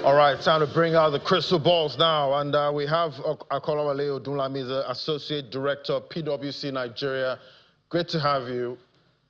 All right, time to bring out the crystal balls now. And we have Akolawale Odunlami, Associate Director, PWC Nigeria. Great to have you.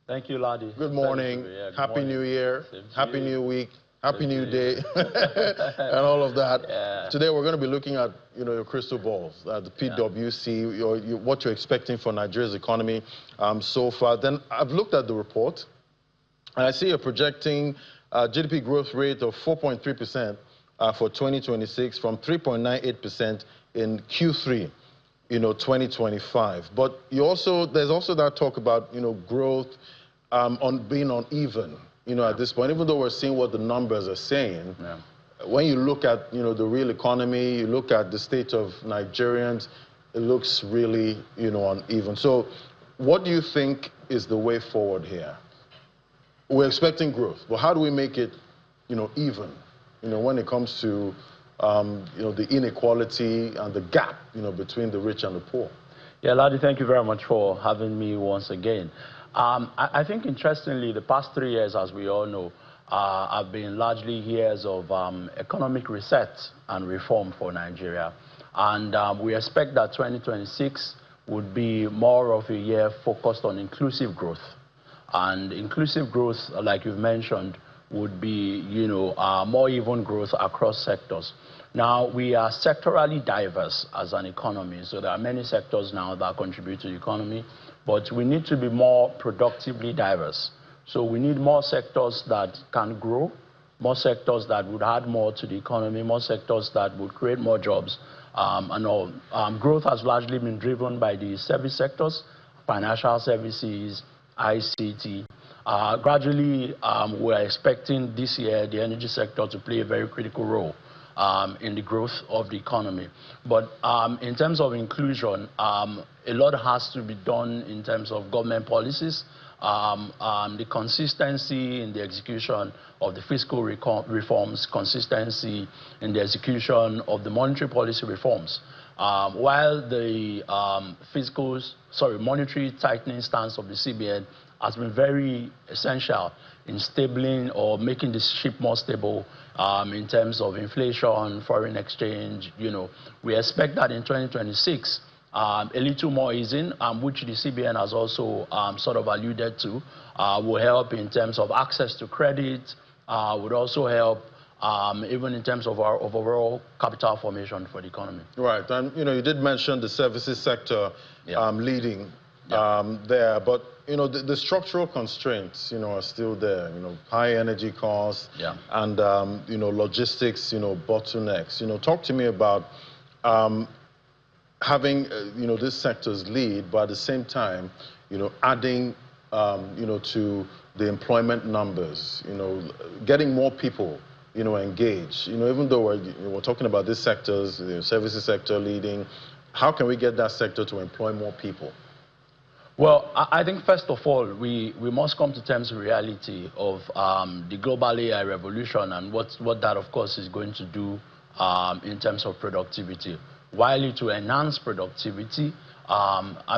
Thank you, Ladi. Good morning. Happy New Year. Happy New Week. Happy New Day. And all of that. Yeah. Today we're going to be looking at, your crystal balls, the PWC, what you're expecting for Nigeria's economy so far. Then I've looked at the report, and I see you're projecting a GDP growth rate of 4.3%. For 2026 from 3.98% in Q3, 2025. But there's also that talk about, growth being uneven, at this point, even though we're seeing what the numbers are saying. Yeah. When you look at, the real economy, you look at the state of Nigerians, it looks really, uneven. So what do you think is the way forward here? We're expecting growth, but how do we make it, even? When it comes to, the inequality and the gap, between the rich and the poor. Yeah, Ladi, thank you very much for having me once again. I think, interestingly, the past 3 years, as we all know, have been largely years of economic reset and reform for Nigeria. And we expect that 2026 would be more of a year focused on inclusive growth. And inclusive growth, like you've mentioned, would be, more even growth across sectors. Now, we are sectorally diverse as an economy, so there are many sectors now that contribute to the economy, but we need to be more productively diverse. So we need more sectors that can grow, more sectors that would add more to the economy, more sectors that would create more jobs, and all. Growth has largely been driven by the service sectors, financial services, ICT. Gradually, we're expecting this year the energy sector to play a very critical role in the growth of the economy. But in terms of inclusion, a lot has to be done in terms of government policies, the consistency in the execution of the fiscal reforms, consistency in the execution of the monetary policy reforms. While the monetary tightening stance of the CBN has been very essential in stabling or making the ship more stable in terms of inflation, foreign exchange. We expect that in 2026, a little more easing, which the CBN has also sort of alluded to, will help in terms of access to credit, would also help even in terms of our overall capital formation for the economy. Right, and you did mention the services sector leading there, but the structural constraints are still there. High energy costs and logistics bottlenecks. Talk to me about having these sectors lead, but at the same time adding to the employment numbers. Getting more people engaged. Even though we're talking about these sectors, the services sector leading, how can we get that sector to employ more people? Well, I think first of all, we must come to terms with reality of the global AI revolution and what that, of course, is going to do in terms of productivity. While to enhance productivity,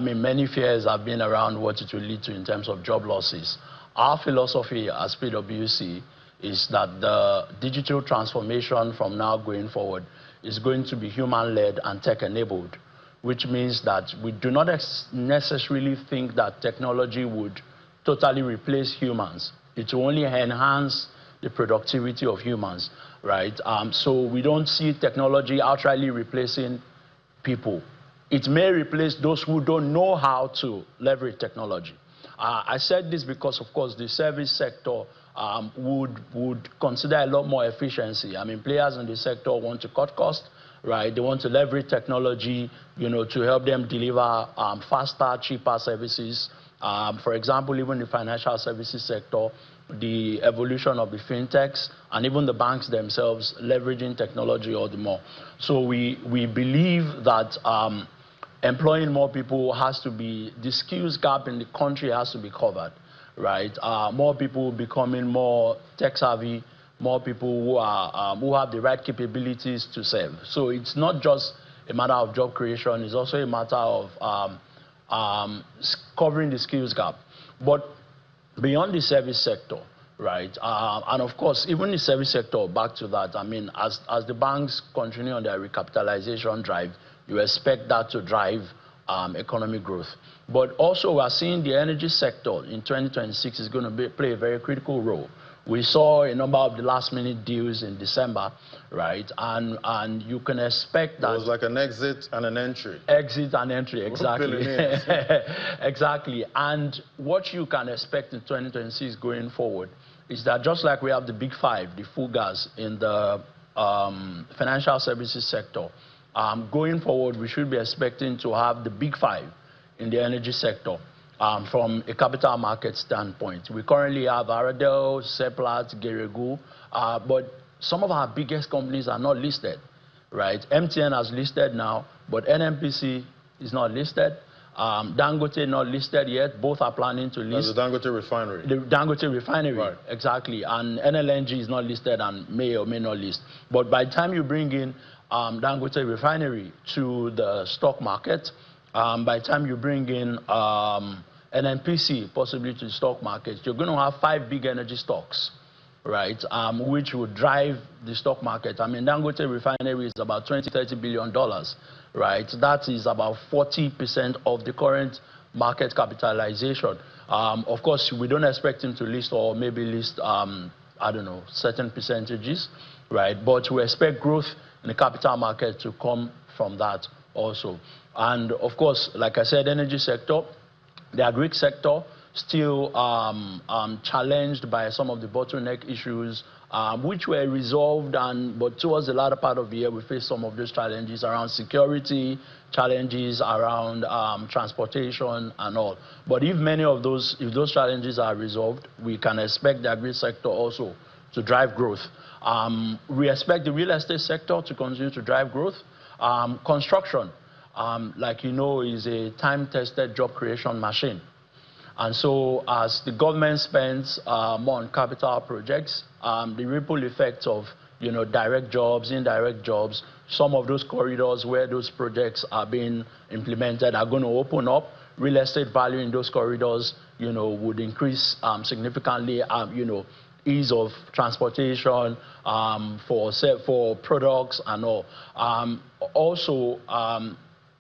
many fears have been around what it will lead to in terms of job losses. Our philosophy as PWC is that the digital transformation from now going forward is going to be human-led and tech-enabled, which means that we do not necessarily think that technology would totally replace humans. It will only enhance the productivity of humans, right? So we don't see technology outrightly replacing people. It may replace those who don't know how to leverage technology. I said this because, of course, the service sector would consider a lot more efficiency. Players in the sector want to cut costs, right? They want to leverage technology, to help them deliver faster, cheaper services. For example, even the financial services sector, the evolution of the fintechs, and even the banks themselves leveraging technology all the more. So we believe that employing more people has to be, the skills gap in the country has to be covered, right? More people becoming more tech savvy, more people who have the right capabilities to serve. So it's not just a matter of job creation, it's also a matter of covering the skills gap. But beyond the service sector, right? And of course, even the service sector, back to that, I mean, as the banks continue on their recapitalization drive, you expect that to drive economic growth. But also, we're seeing the energy sector in 2026 is going to play a very critical role. We saw a number of the last-minute deals in December, right? And you can expect that... It was like an exit and an entry. Exit and entry, exactly. Exactly. And what you can expect in 2026 going forward is that just like we have the big five, the fugas in the financial services sector, going forward, we should be expecting to have the big five in the energy sector. From a capital market standpoint, we currently have Aradel, Seplat, Geregu, but some of our biggest companies are not listed, right? MTN has listed now, but NNPC is not listed. Dangote not listed yet. Both are planning to list. The Dangote refinery. The Dangote refinery, right. Exactly. And NLNG is not listed and may or may not list. But by the time you bring in Dangote refinery to the stock market, by the time you bring in NNPC possibly to the stock market, you're going to have 5 big energy stocks, right, which will drive the stock market. I mean, Dangote refinery is about $20–30 billion, right? That is about 40% of the current market capitalization. Of course, we don't expect him to list or maybe list, I don't know, certain percentages, right? But we expect growth in the capital market to come from that also. And of course, like I said, energy sector, the agri sector, still challenged by some of the bottleneck issues, which were resolved, but towards the latter part of the year, we faced some of those challenges around security, challenges around transportation and all. But if those challenges are resolved, we can expect the agri sector also to drive growth. We expect the real estate sector to continue to drive growth. Construction, like you know, is a time-tested job creation machine. And so as the government spends more on capital projects, the ripple effects of, you know, direct jobs, indirect jobs, some of those corridors where those projects are being implemented are going to open up. Real estate value in those corridors, you know, would increase significantly, you know, ease of transportation for products and all. Also,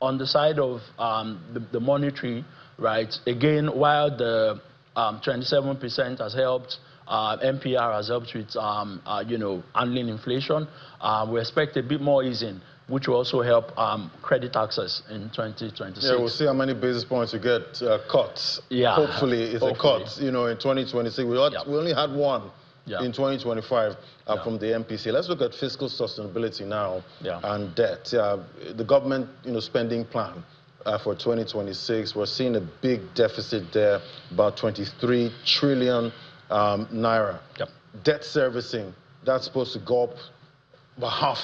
on the side of the monetary, right, again, while the 27% has helped, MPR has helped with, you know, handling inflation, we expect a bit more easing, which will also help credit access in 2026. Yeah, we'll see how many basis points you get cut. Yeah. Hopefully it's a cut, you know, in 2026. We only had one in 2025 from the MPC. Let's look at fiscal sustainability now and debt. The government, you know, spending plan for 2026, we're seeing a big deficit there, about 23 trillion naira. Debt servicing, that's supposed to go up by half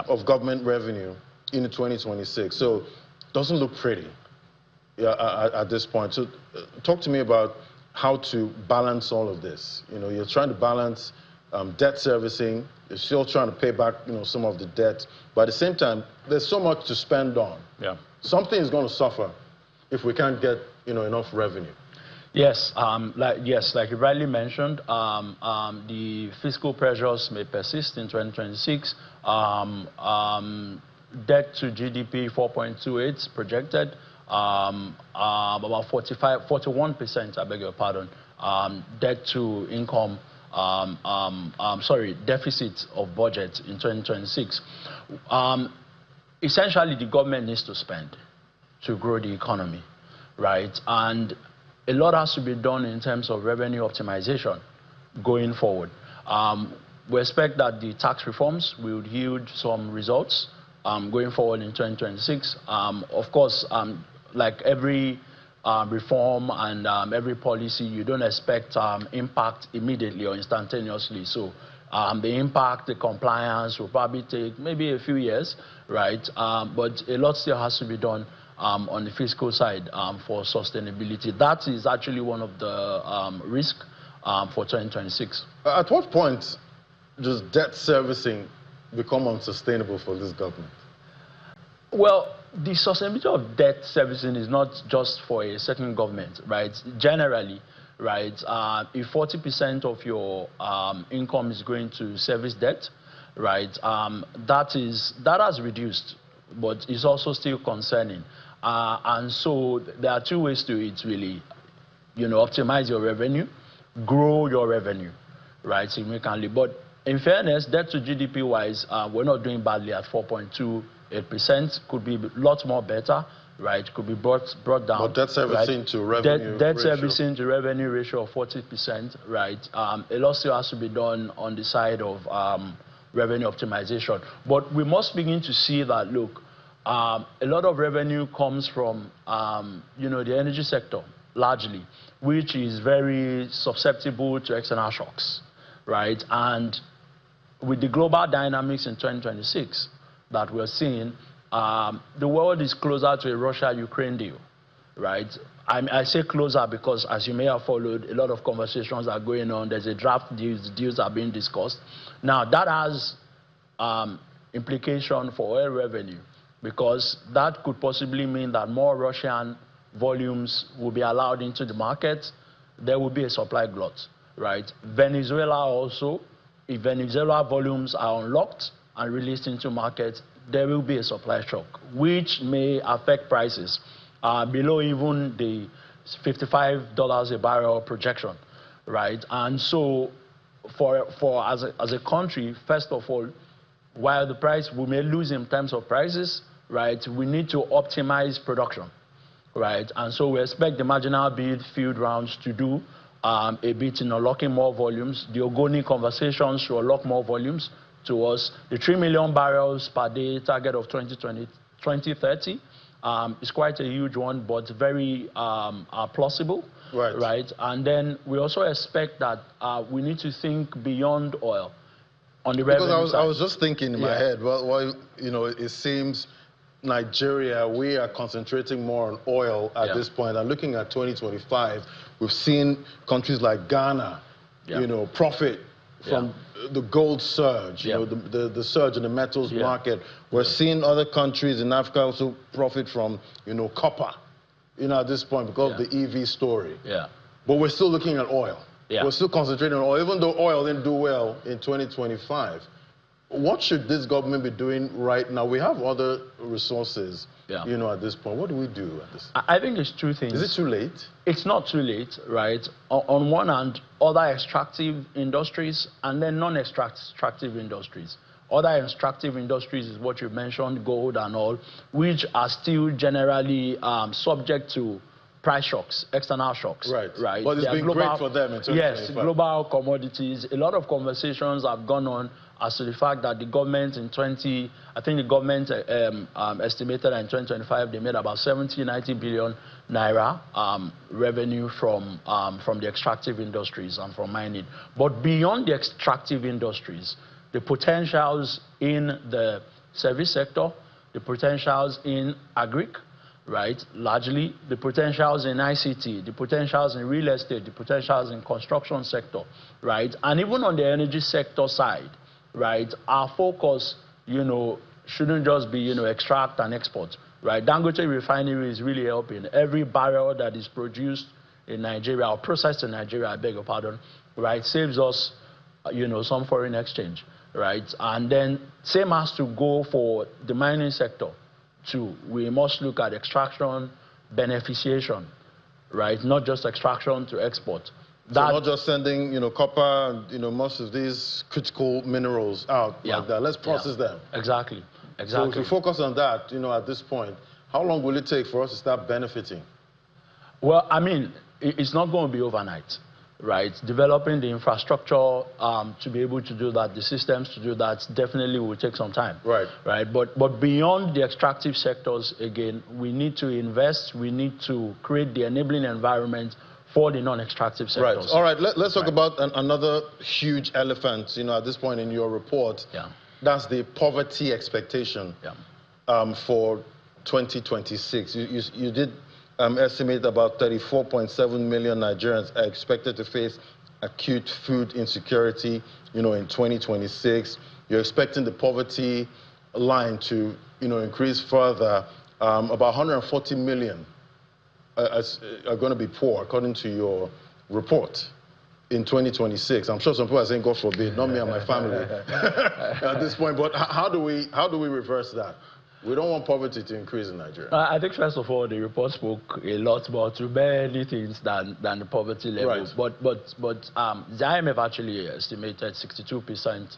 of government revenue in 2026. So doesn't look pretty at this point. So talk to me about how to balance all of this. You know, you're trying to balance debt servicing, you're still trying to pay back, you know, some of the debt, but at the same time, there's so much to spend on. Something is going to suffer if we can't get, you know, enough revenue. Yes, like you rightly mentioned, the fiscal pressures may persist in 2026. Debt to GDP 4.28 projected, about 41%, I beg your pardon, debt to income, deficit of budget in 2026. Essentially, the government needs to spend to grow the economy, right? And a lot has to be done in terms of revenue optimization going forward. We expect that the tax reforms will yield some results going forward in 2026. Of course, like every reform and every policy, you don't expect impact immediately or instantaneously. So the impact, the compliance will probably take maybe a few years, right? But a lot still has to be done on the fiscal side for sustainability. That is actually one of the risks for 2026. At what point does debt servicing become unsustainable for this government? Well, the sustainability of debt servicing is not just for a certain government, right? Generally, right? If 40% of your income is going to service debt, right, that has reduced, but it's also still concerning. And so there are two ways to it, really. Optimize your revenue, grow your revenue, right, significantly. But in fairness, debt to GDP-wise, we're not doing badly at 4.28%. Could be a lot more better, right? Could be brought down. But debt servicing to revenue debt ratio. servicing to revenue ratio of 40%, right? A lot still has to be done on the side of revenue optimization. But we must begin to see that, look, a lot of revenue comes from, the energy sector, largely, which is very susceptible to external shocks, right? And with the global dynamics in 2026 that we're seeing, the world is closer to a Russia-Ukraine deal, right? I say closer because, as you may have followed, a lot of conversations are going on. There's a draft deals are being discussed. Now, that has implication for oil revenue, because that could possibly mean that more Russian volumes will be allowed into the market. There will be a supply glut, right? Venezuela also, if Venezuela volumes are unlocked and released into markets, there will be a supply shock, which may affect prices below even the $55 a barrel projection, right? And so as a country, first of all, while the price we may lose in terms of prices, right, we need to optimize production, right? And so we expect the marginal bid field rounds to do a bit in unlocking more volumes. The Ogoni conversations should unlock more volumes to us. The 3 million barrels per day target of 2030 is quite a huge one, but very plausible, right? And then we also expect that we need to think beyond oil on the revenue side. Because I was just thinking in my head, well, it seems Nigeria, we are concentrating more on oil at this point. And looking at 2025, we've seen countries like Ghana, profit from the gold surge, the surge in the metals market. We're seeing other countries in Africa also profit from, copper, at this point because of the EV story. But we're still looking at oil. We're still concentrating on oil, even though oil didn't do well in 2025. What should this government be doing right now? We have other resources, at this point. What do we do at this? I think it's two things. Is it too late? It's not too late, right? On one hand, other extractive industries and then non-extractive industries. Other extractive industries is what you mentioned, gold and all, which are still generally subject to price shocks, external shocks. Right. But it's been great for them in 2025. Yes, global commodities. A lot of conversations have gone on as to the fact that the government I think the government estimated that in 2025 they made about 90 billion naira revenue from the extractive industries and from mining. But beyond the extractive industries, the potentials in the service sector, the potentials in agric, right, largely, the potentials in ICT, the potentials in real estate, the potentials in construction sector, right, and even on the energy sector side, right, our focus, shouldn't just be, extract and export, right? Dangote refinery is really helping. Every barrel that is produced in Nigeria or processed in Nigeria, I beg your pardon, right, saves us, some foreign exchange, right? And then same has to go for the mining sector too. We must look at extraction, beneficiation, right? Not just extraction to export. So not just sending, copper and, most of these critical minerals out like that. Let's process them. Exactly. So if we focus on that, at this point, how long will it take for us to start benefiting? Well, I mean, it's not going to be overnight, right? Developing the infrastructure to be able to do that, the systems to do that, definitely will take some time. Right. But beyond the extractive sectors, again, we need to invest. We need to create the enabling environment for the non-extractive sectors. All right, let's talk about another huge elephant, at this point in your report. That's the poverty expectation for 2026. You did estimate about 34.7 million Nigerians are expected to face acute food insecurity, in 2026. You're expecting the poverty line to, increase further. About 140 million are going to be poor, according to your report in 2026. I'm sure some people are saying, God forbid, not me and my family at this point. But how do we reverse that? We don't want poverty to increase in Nigeria. I think, first of all, the report spoke a lot more to many things than the poverty level. Right. But the IMF actually estimated 62%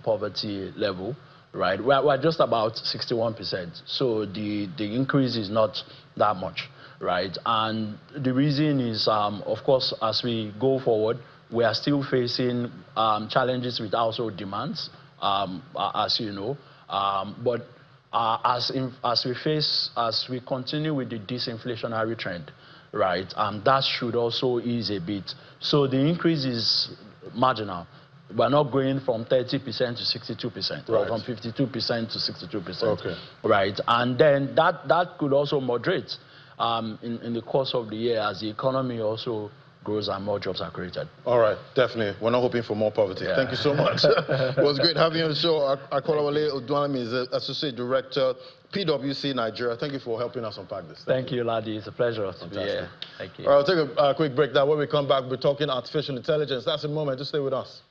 poverty level, right? We're just about 61%. So the increase is not that much, right? And the reason is, of course, as we go forward, we are still facing challenges with household demands, as you know. But as we continue with the disinflationary trend, right, that should also ease a bit. So the increase is marginal. We're not going from 30% to 62%, or from 52% to 62%. Okay. Right, and then that could also moderate in the course of the year as the economy also grows and more jobs are created. All right, definitely. We're not hoping for more poverty. Yeah. Thank you so much. It was great having you on the show. Akolawale Oduanami is Associate Director, PWC Nigeria. Thank you for helping us unpack this. Thank you, Ladi. It's a pleasure to be here. Thank you. All right, I'll take a quick break. Now, when we come back, we're talking artificial intelligence. That's a moment. Just stay with us.